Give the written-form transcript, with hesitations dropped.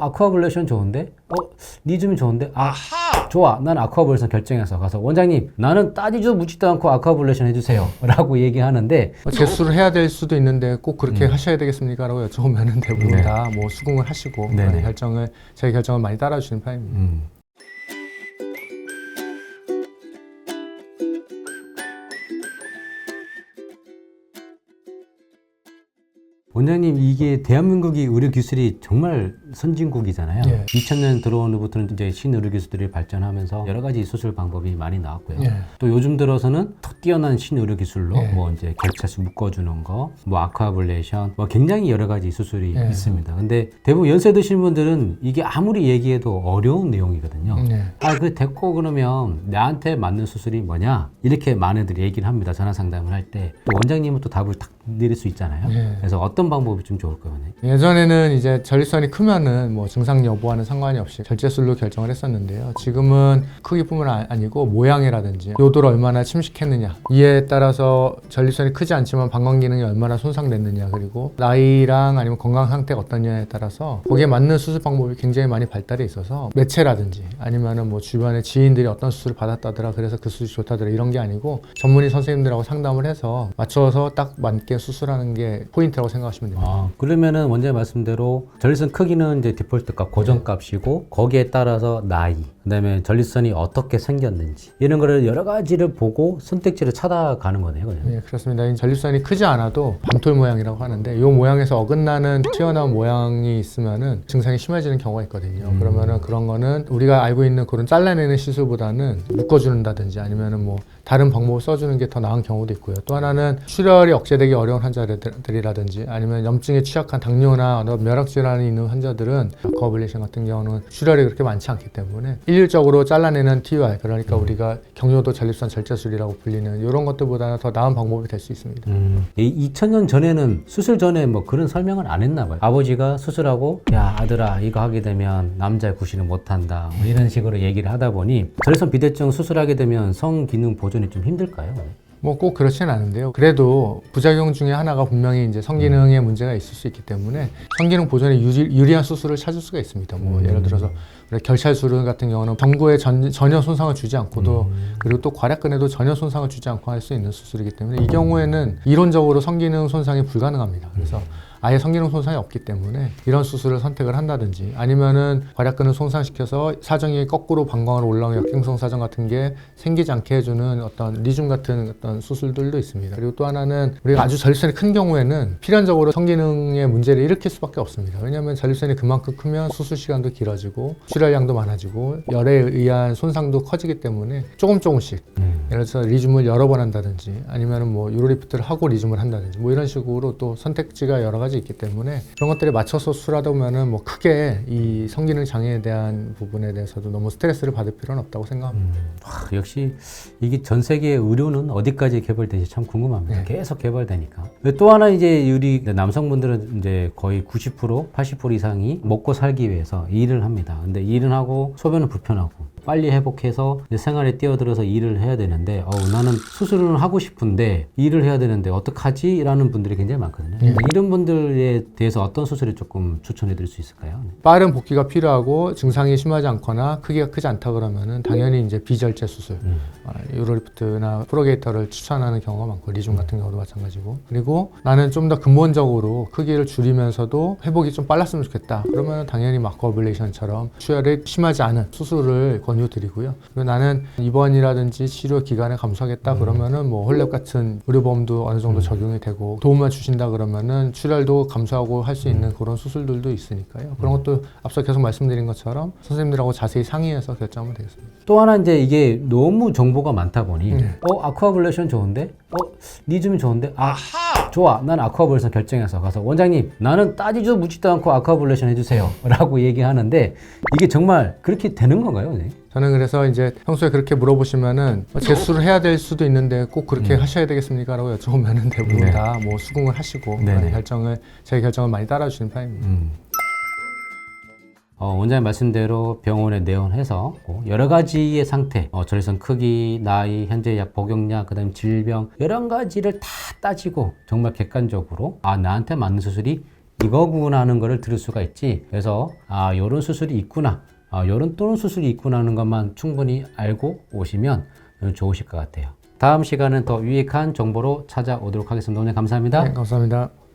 아쿠아블레이션 좋은데? 리즘이 좋은데? 좋아. 난 아쿠아블레이션 결정해서 가서 원장님 나는 따지도 묻지도 않고 아쿠아블레이션 해주세요 라고 얘기하는데 재수를 해야 될 수도 있는데 꼭 그렇게 하셔야 되겠습니까? 라고 여쭤보면 대부분 네. 다 뭐 수긍을 하시고 네네. 제 결정을 많이 따라주시는 편입니다. 원장님 이게 대한민국이 의료 기술이 정말 선진국이잖아요. 예. 2000년 들어온 후부터는 이제 신의료 기술들이 발전하면서 여러 가지 수술 방법이 많이 나왔고요. 예. 또 요즘 들어서는 더 뛰어난 신의료 기술로 예. 뭐 이제 결차수 묶어주는 거, 뭐 아쿠아블레이션, 뭐 굉장히 여러 가지 수술이 예. 있습니다. 근데 대부분 연세 드신 분들은 이게 아무리 얘기해도 어려운 내용이거든요. 예. 그 됐고 그러면 나한테 맞는 수술이 뭐냐? 이렇게 많은들이 얘기를 합니다. 전화 상담을 할 때. 또 원장님은 또 답을 딱 내릴 수 있잖아요. 예. 그래서 어떤 방법이 좀 좋을까요? 예전에는 이제 전립선이 크면은 뭐 증상 여부와는 상관이 없이 절제술로 결정을 했었는데요. 지금은 크기뿐만 아니고 모양이라든지 요도를 얼마나 침식했느냐, 이에 따라서 전립선이 크지 않지만 방광 기능이 얼마나 손상됐느냐, 그리고 나이랑 아니면 건강 상태가 어떠냐에 따라서 거기에 맞는 수술 방법이 굉장히 많이 발달해 있어서 매체라든지 아니면은 뭐 주변에 지인들이 어떤 수술을 받았다더라 그래서 그 수술이 좋다더라 이런 게 아니고 전문의 선생님들하고 상담을 해서 맞춰서 딱 맞게 수술하는 게 포인트라고 생각하시면 됩니다. 그러면은 원장님 말씀대로 전립선 크기는 이제 디폴트 값, 고정값이고 거기에 따라서 나이, 그다음에 전립선이 어떻게 생겼는지 이런 거를 여러 가지를 보고 선택지를 찾아가는 거네요. 그냥. 네, 그렇습니다. 이 전립선이 크지 않아도 밤톨 모양이라고 하는데 이 모양에서 어긋나는 튀어나온 모양이 있으면은 증상이 심해지는 경우가 있거든요. 그러면은 그런 거는 우리가 알고 있는 그런 잘라내는 시술보다는 묶어주는다든지 아니면은 뭐 다른 방법을 써주는 게 더 나은 경우도 있고요. 또 하나는 출혈이 억제되기 어려운 환자들이라든지 아니면 염증에 취약한 당뇨나 멸학 질환이 있는 환자들은 아쿠아블레이션 같은 경우는 출혈이 그렇게 많지 않기 때문에 일률적으로 잘라내는 TUR, 그러니까 우리가 경요도 전립선 절제술이라고 불리는 이런 것들보다는 더 나은 방법이 될 수 있습니다. 2000년 전에는 수술 전에 뭐 그런 설명을 안 했나 봐요. 아버지가 수술하고 야 아들아 이거 하게 되면 남자의 구실은 못한다 뭐 이런 식으로 얘기를 하다 보니 전립선 비대증 수술하게 되면 성기능 보존이 좀 힘들까요? 뭐 꼭 그렇지는 않은데요. 그래도 부작용 중에 하나가 분명히 이제 성기능에 문제가 있을 수 있기 때문에 성기능 보존에 유리한 수술을 찾을 수가 있습니다. 뭐 예를 들어서 결찰수술 같은 경우는 경부에 전혀 손상을 주지 않고도 그리고 또 괄약근에도 전혀 손상을 주지 않고 할 수 있는 수술이기 때문에 이 경우에는 이론적으로 성기능 손상이 불가능합니다. 그래서 아예 성기능 손상이 없기 때문에 이런 수술을 선택을 한다든지 아니면은 괄약근을 손상시켜서 사정이 거꾸로 방광으로 올라오는 역행성 사정 같은 게 생기지 않게 해주는 어떤 리줌 같은 어떤 수술들도 있습니다. 그리고 또 하나는 우리가 아주 전립선이 큰 경우에는 필연적으로 성기능에 문제를 일으킬 수밖에 없습니다. 왜냐하면 전립선이 그만큼 크면 수술 시간도 길어지고 출혈량도 많아지고 열에 의한 손상도 커지기 때문에 조금씩 예를 들어서 리줌을 여러 번 한다든지 아니면은 뭐 유로리프트를 하고 리줌을 한다든지 뭐 이런 식으로 또 선택지가 여러 가지 있기 때문에 그런 것들에 맞춰서 수술하다 보면은 뭐 크게 이 성기능 장애에 대한 부분에 대해서도 너무 스트레스를 받을 필요는 없다고 생각합니다. 역시 이게 전 세계 의료는 어디까지 개발될지 참 궁금합니다. 계속 개발되니까. 또 하나 이제 우리 남성분들은 이제 거의 90%, 80% 이상이 먹고 살기 위해서 일을 합니다. 근데 일은 하고 소변은 불편하고 빨리 회복해서 이제 생활에 뛰어들어서 일을 해야 되는데 나는 수술을 하고 싶은데 일을 해야 되는데 어떡하지? 라는 분들이 굉장히 많거든요. 이런 분들에 대해서 어떤 수술을 조금 추천해 드릴 수 있을까요? 빠른 복귀가 필요하고 증상이 심하지 않거나 크기가 크지 않다 그러면은 당연히 이제 비절제 수술, 유로리프트나 프로게이터를 추천하는 경우가 많고 리줌 같은 경우도 마찬가지고, 그리고 나는 좀 더 근본적으로 크기를 줄이면서도 회복이 좀 빨랐으면 좋겠다 그러면 당연히 아쿠아블레이션처럼 출혈이 심하지 않은 수술을 권유드리고요. 그리고 나는 입원이라든지 치료 기간을 감수하겠다 그러면은 뭐 홀랩 같은 의료보험도 어느 정도 적용이 되고 도움만 주신다 그러면은 출혈도 감수하고 할 수 있는 그런 수술들도 있으니까요. 그런 것도 앞서 계속 말씀드린 것처럼 선생님들하고 자세히 상의해서 결정하면 되겠습니다. 또 하나 이제 이게 너무 정보가 많다 보니 아쿠아블레이션 좋은데? 리즘이 좋은데? 좋아. 난 아쿠아블레이션 결정해서 가서 원장님 나는 따지도 묻지도 않고 아쿠아블레이션 해주세요 라고 얘기하는데 이게 정말 그렇게 되는 건가요? 네? 저는 그래서 이제 평소에 그렇게 물어보시면은 재수를 해야 될 수도 있는데 꼭 그렇게 하셔야 되겠습니까? 라고 여쭤보면은 대부분 다 뭐 수긍을 하시고 제 결정을 많이 따라주시는 편입니다. 원장님 말씀대로 병원에 내원해서 여러 가지의 상태, 전립선 크기, 나이, 현재 약 복용량, 그 다음 질병 여러 가지를 다 따지고 정말 객관적으로 나한테 맞는 수술이 이거구나 하는 거를 들을 수가 있지. 그래서 요런 수술이 있구나, 요런 또는 수술이 있구나 하는 것만 충분히 알고 오시면 좋으실 것 같아요. 다음 시간은 더 유익한 정보로 찾아오도록 하겠습니다. 오늘 감사합니다. 네, 감사합니다.